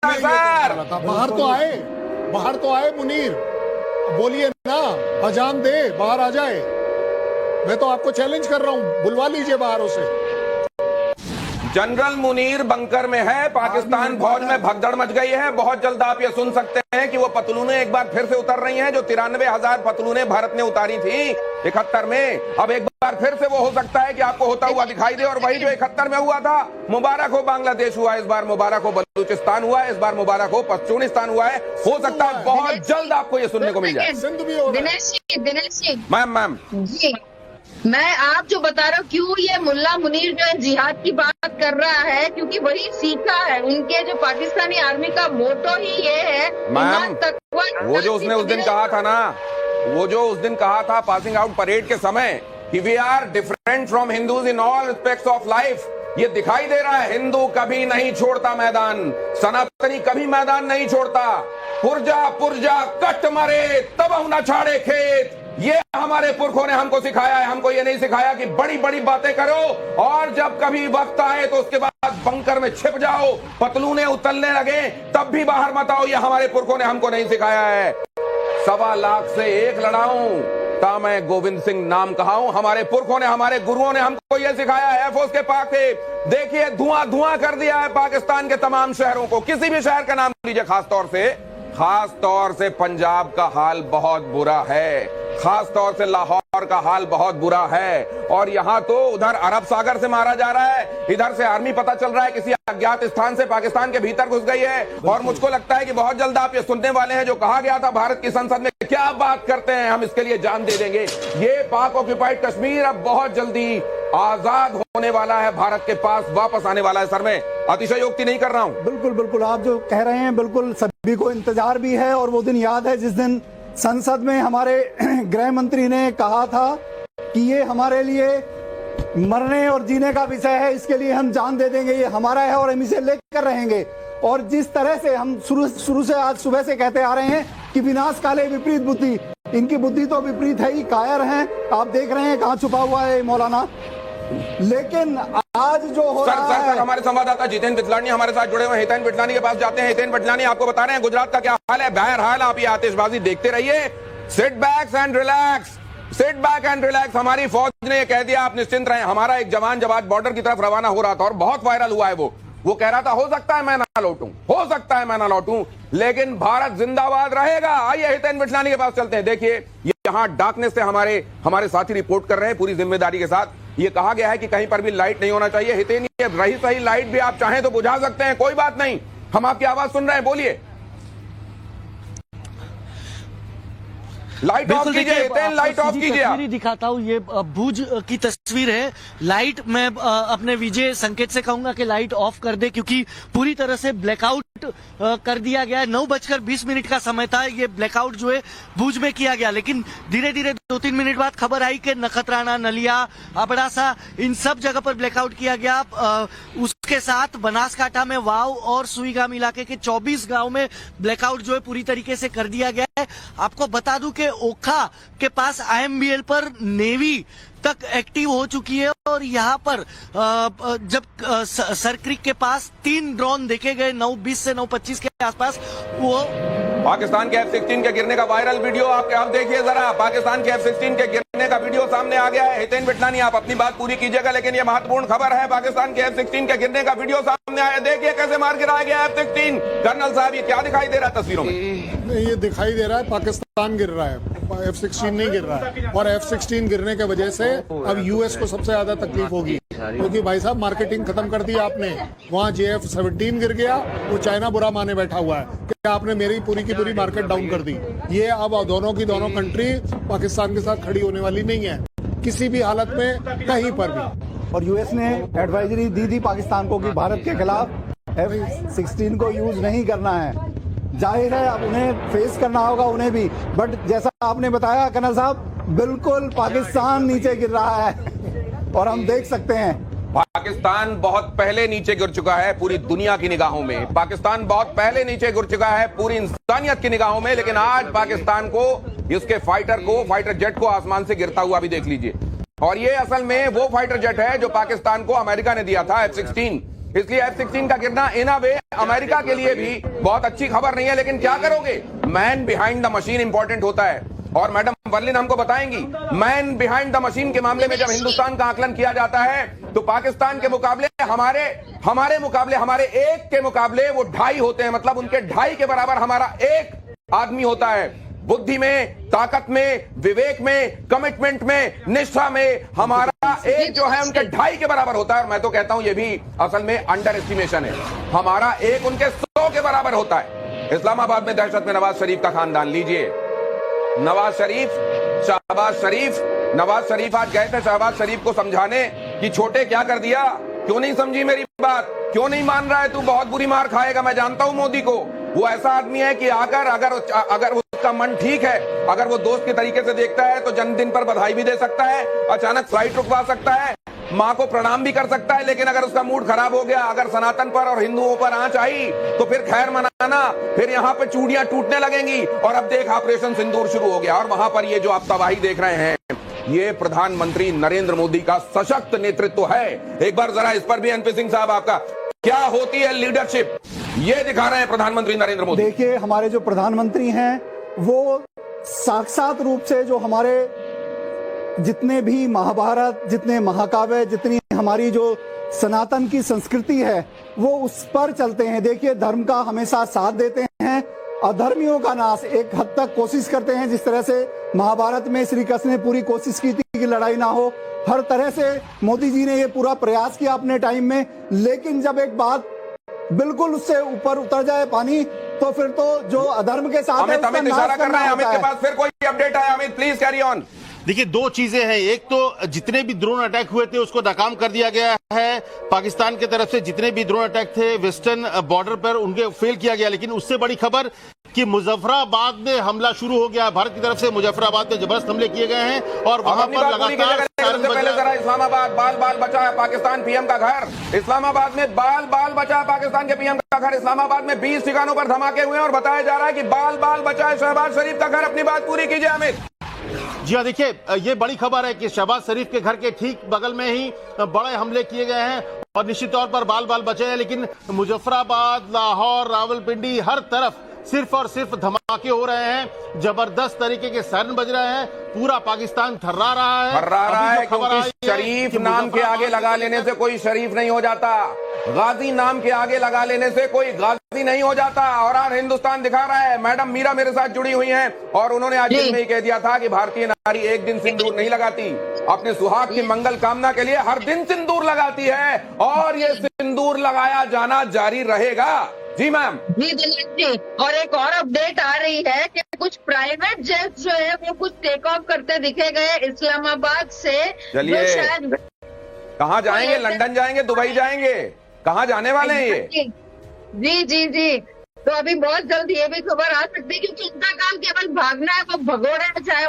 है सर। बाहर तो आए मुनीर, बोलिए ना, अजान दे, बाहर आ जाए। मैं तो आपको चैलेंज कर रहा हूं, बुलवा लीजिए बाहर उसे। जनरल मुनीर बंकर में है, पाकिस्तान फौज में भगदड़ मच गई है। बहुत जल्द आप ये सुन सकते हैं कि वो पतलूनें एक बार फिर से उतर रही हैं, जो 93,000 पतलूनें भारत ने उतारी थी 71 में। अब एक बार फिर से वो हो सकता है कि आपको होता हुआ दिखाई दे। और वही जो 71 में हुआ था, मुबारक हो बांग्लादेश हुआ, इस बार मुबारक हो बलूचिस्तान हुआ, इस बार मुबारक हो पश्चिमिस्तान हुआ है। हो सकता है बहुत जल्द आपको ये सुनने को मिल जाए। दिनेश जी, मैम जी, मैं आप जो बता रहे हो, क्यों ये मुल्ला मुनीर जो है जिहाद की बात कर रहा है, क्योंकि वही सीखा है। उनके जो पाकिस्तानी आर्मी का मोटो ही ये है, मैम, वो जो उसने उस दिन कहा था ना, वो जो उस दिन कहा था पासिंग आउट परेड के समय कि we are different from Hindus in all aspects of life, ये दिखाई दे रहा है। हिंदू कभी नहीं छोड़ता मैदान, सनातनी कभी मैदान नहीं छोड़ता। पुरजा पुरजा कट मरे तब न छाड़े खेत, ये हमारे पुरखों ने हमको सिखाया है। हमको ये नहीं सिखाया कि बड़ी बड़ी बातें करो और जब कभी वक्त आए तो उसके बाद बंकर में छिप जाओ, पतलूने उतरने लगे तब भी बाहर मत आओ। ये हमारे पुरखों ने हमको नहीं सिखाया है। 1.25 लाख से एक लड़ाऊं ता मैं गोविंद सिंह नाम कहाऊं। हमारे पुरखों ने, हमारे गुरुओं ने हमको ये सिखाया है। एयरफोर्स के पाक थे, देखिए धुआं धुआं कर दिया है पाकिस्तान के तमाम शहरों को। किसी भी शहर का नाम लीजिए, खास तौर से पंजाब का हाल बहुत बुरा है, खास तौर से लाहौर का हाल बहुत बुरा है। और यहां तो उधर अरब सागर से मारा जा रहा है, इधर से आर्मी पता चल रहा है किसी अज्ञात स्थान से पाकिस्तान के भीतर घुस गई है। और मुझको लगता है कि बहुत जल्द आप ये सुनने वाले हैं जो कहा गया था भारत की संसद में, क्या बात करते हैं, हम इसके लिए जान दे देंगे। ये पाक ऑक्यूपाइड कश्मीर अब बहुत जल्दी आजाद होने वाला है, भारत के पास वापस आने वाला है। सर, मैं अतिशयोक्ति नहीं कर रहा हूं। बिल्कुल आप जो कह रहे हैं, बिल्कुल सभी को इंतजार भी है। और वो दिन याद है जिस दिन संसद में हमारे गृह मंत्री ने कहा था कि ये हमारे लिए मरने और जीने का विषय है, इसके लिए हम जान दे देंगे, ये हमारा है और हम इसे लेकर रहेंगे। और जिस तरह से हम शुरू से आज सुबह से कहते आ रहे हैं कि विनाश काले विपरीत बुद्धि, इनकी बुद्धि तो विपरीत है ही, कायर हैं। आप देख रहे हैं कहाँ छुपा हुआ है मौलाना। लेकिन आज जो हो रहा है, हमारे संवाददाता जितेंद्र बिटलानी हमारे साथ जुड़े हुए। हितेन बिटलानी के पास जाते हैं। हितेन बिटलानी आपको बता रहे हैं गुजरात का क्या हाल है। बहरहाल आप ये आतिशबाजी देखते रहिए। Sit back and relax, sit back and relax. हमारी फौज ने ये कह दिया, आप निश्चिंत रहें। हमारा एक जवान जब आज बॉर्डर की तरफ रवाना हो रहा था और बहुत वायरल हुआ है, वो कह रहा था हो सकता है मैं ना लौटूं, हो सकता है मैं ना लौटूं, लेकिन भारत जिंदाबाद रहेगा। आइए हितेन बिटलानी के पास चलते हैं। देखिए यहां डार्कनेस से हमारे साथी रिपोर्ट कर रहे हैं पूरी जिम्मेदारी के साथ। ये कहा गया है कि कहीं पर भी लाइट नहीं होना चाहिए। हितेन, ये रही सही लाइट भी आप चाहें तो बुझा सकते हैं, कोई बात नहीं, हम आपकी आवाज सुन रहे हैं, बोलिए। लाइट ऑफ कीजिए, लाइट ऑफ कीजिए। तस्वीर दिखाता हूँ, ये भुज की तस्वीर है। लाइट मैं अपने विजय संकेत से कहूंगा कि लाइट ऑफ कर दे, क्योंकि पूरी तरह से ब्लैकआउट कर दिया गया है। 9:20 का समय था, ये ब्लैकआउट जो है भुज में किया गया। लेकिन धीरे धीरे 2-3 मिनट बाद खबर आई कि नखत्राना, नलिया, अबड़ासा, इन सब जगह पर ब्लैकआउट किया गया। उसके साथ बनासकांठा में वाव और सुईगाम इलाके के 24 गांव में ब्लैकआउट जो है पूरी तरीके से कर दिया गया है। आपको बता दूं कि ओखा के पास IMBL पर नेवी तक एक्टिव हो चुकी है। और यहाँ पर जब सर क्रीक के पास 3 ड्रोन देखे गए 9:20 से 9:25 के आसपास, वो पाकिस्तान के F-16 के गिरने का वायरल वीडियो आप देखिए जरा। पाकिस्तान के F-16 के गिरने का वीडियो सामने आ गया है। हितेन बिटलानी आप अपनी बात पूरी कीजिएगा, लेकिन ये महत्वपूर्ण खबर है। पाकिस्तान के F-16 के गिरने का वीडियो सामने आया, देखिए कैसे मार गिराया गया F-16। कर्नल साहब, ये क्या दिखाई दे रहा है तस्वीरों में? ये दिखाई दे रहा है पाकिस्तान गिर रहा है, F-16 नहीं गिर रहा है। और F-16 गिरने की वजह से अब US को सबसे ज्यादा तकलीफ होगी, क्योंकि भाई साहब मार्केटिंग खत्म कर दी आपने। वहाँ JF-17 गिर गया, वो चाइना बुरा माने बैठा हुआ है कि आपने मेरी पूरी की पूरी मार्केट डाउन कर दी। ये अब दोनों की दोनों कंट्री पाकिस्तान के साथ खड़ी होने वाली नहीं है किसी भी हालत में, कहीं पर भी। और US ने एडवाइजरी दी थी पाकिस्तान को कि भारत के खिलाफ F-16 को यूज नहीं करना है। जाहिर है अब उन्हें फेस करना होगा, उन्हें भी। बट जैसा आपने बताया कर्नल साहब, बिल्कुल पाकिस्तान नीचे गिर रहा है और हम देख सकते हैं पाकिस्तान बहुत पहले नीचे गिर चुका है पूरी दुनिया की निगाहों में। पाकिस्तान बहुत पहले नीचे गिर चुका है पूरी इंसानियत की निगाहों में। लेकिन आज पाकिस्तान को, उसके फाइटर जेट को आसमान से गिरता हुआ भी देख लीजिए। और ये असल में वो फाइटर जेट है जो पाकिस्तान को अमेरिका ने दिया था, F-16। इसलिए F-16 का गिरना इन अ वे अमेरिका के लिए भी बहुत अच्छी खबर नहीं है। लेकिन क्या करोगे, man behind the machine important होता है। और मैडम वर्लिन हमको बताएंगी, मैन बिहाइंड द मशीन के मामले में जब हिंदुस्तान का आकलन किया जाता है तो पाकिस्तान के मुकाबले हमारे मुकाबले, हमारे एक के मुकाबले वो 2.5 होते हैं। मतलब उनके 2.5 के बराबर हमारा एक आदमी होता है। बुद्धि में, ताकत में, विवेक में, कमिटमेंट में, निष्ठा में हमारा एक जो है उनके 2.5 के बराबर होता है। और मैं तो कहता हूं ये भी असल में अंडर एस्टिमेशन है। हमारा एक उनके 100 के बराबर होता है। इस्लामाबाद में दहशत में नवाज शरीफ का खानदान लीजिए। नवाज शरीफ, शहबाज शरीफ, नवाज शरीफ आज गए थे शहबाज शरीफ को समझाने कि छोटे क्या कर दिया, क्यों नहीं समझी मेरी बात, क्यों नहीं मान रहा है, तू बहुत बुरी मार खाएगा। मैं जानता हूं मोदी को, वो ऐसा आदमी है कि अगर उसका मन ठीक है, अगर वो दोस्त के तरीके से देखता है तो जन्मदिन पर बधाई भी दे सकता है, अचानक फ्लाइट रुकवा सकता है, मां को प्रणाम भी कर सकता है। लेकिन अगर उसका मूड खराब हो गया, अगर सनातन पर और हिंदुओं पर आंच आई तो फिर खैर मनाना, फिर यहां पे चूड़ियां टूटने लगेंगी। और अब देख ऑपरेशन सिंदूर शुरू हो गया। और वहां पर ये जो आप तबाही देख रहे हैं, ये प्रधानमंत्री नरेंद्र मोदी का सशक्त नेतृत्व है। एक बार जरा इस पर भी एनपी सिंह साहब आपका क्या होती है लीडरशिप, ये दिखा रहे हैं प्रधानमंत्री नरेंद्र मोदी। देखिए, हमारे जो प्रधानमंत्री हैं वो साक्षात रूप से जो हमारे जितने भी महाभारत, जितने महाकाव्य, जितनी हमारी जो सनातन की संस्कृति है वो उस पर चलते हैं। देखिए, धर्म का हमेशा साथ देते हैं, अधर्मियों का नाश एक हद तक कोशिश करते हैं। जिस तरह से महाभारत में श्री कृष्ण ने पूरी कोशिश की थी कि लड़ाई ना हो, हर तरह से मोदी जी ने ये पूरा प्रयास किया अपने टाइम में। लेकिन जब एक बात बिल्कुल उससे ऊपर उतर जाए पानी, तो फिर तो जो अधर्म के साथ है, अमित इशारा कर रहे हैं। अमित के पास फिर कोई अपडेट है? Amit please carry on. देखिए, दो चीजें हैं। एक तो जितने भी ड्रोन अटैक हुए थे उसको नाकाम कर दिया गया है। पाकिस्तान की तरफ से जितने भी ड्रोन अटैक थे वेस्टर्न बॉर्डर पर, उनके फेल किया गया। लेकिन उससे बड़ी खबर कि मुजफ्फराबाद में हमला शुरू हो गया। भारत की तरफ से मुजफ्फराबाद में जबरदस्त हमले किए गए हैं और वहां पर लगातार पहले जरा इस्लामाबाद, बाल बाल बचा है पाकिस्तान पीएम का घर। इस्लामाबाद में बाल बाल बचा है पाकिस्तान के पीएम का घर। इस्लामाबाद में 20 ठिकानों पर धमाके हुए हैं और बताया जा रहा है कि बाल बाल बचा है शहबाज शरीफ का घर। अपनी बात पूरी कीजिए अमित। जी हाँ, देखिए, ये बड़ी खबर है कि शहबाज शरीफ के घर के ठीक बगल में ही बड़े हमले किए गए हैं और निश्चित तौर पर बाल बाल बचे हैं। लेकिन मुजफ्फराबाद, लाहौर, रावलपिंडी, हर तरफ सिर्फ और सिर्फ धमाके हो रहे हैं। जबरदस्त तरीके के सायरन बज रहे हैं। पूरा पाकिस्तान थर्रा रहा है क्योंकि शरीफ नाम के आगे लगा लेने से कोई शरीफ नहीं हो जाता, गाजी नाम के आगे लगा लेने से कोई गाजी नहीं हो जाता। और आज हिंदुस्तान दिखा रहा है। मैडम मीरा मेरे साथ जुड़ी हुई हैं और उन्होंने आज दिन में ही कह दिया था कि भारतीय नारी एक दिन सिंदूर नहीं लगाती, अपने सुहाग की मंगल कामना के लिए हर दिन सिंदूर लगाती है और ये सिंदूर लगाया जाना जारी रहेगा। जी मैम। जी दिलीप जी, और एक और अपडेट आ रही है कि कुछ प्राइवेट जेट जो है वो कुछ टेक ऑफ करते दिखे गए इस्लामाबाद से। चलिए, शायद कहाँ जाएंगे? लंदन जाएंगे, दुबई जाएंगे, कहाँ जाने वाले हैं ये? जी जी जी, तो अभी बहुत जल्द ये भी खबर आ सकती है क्योंकि उनका काम केवल भागना है, वो भगोड़े चाहे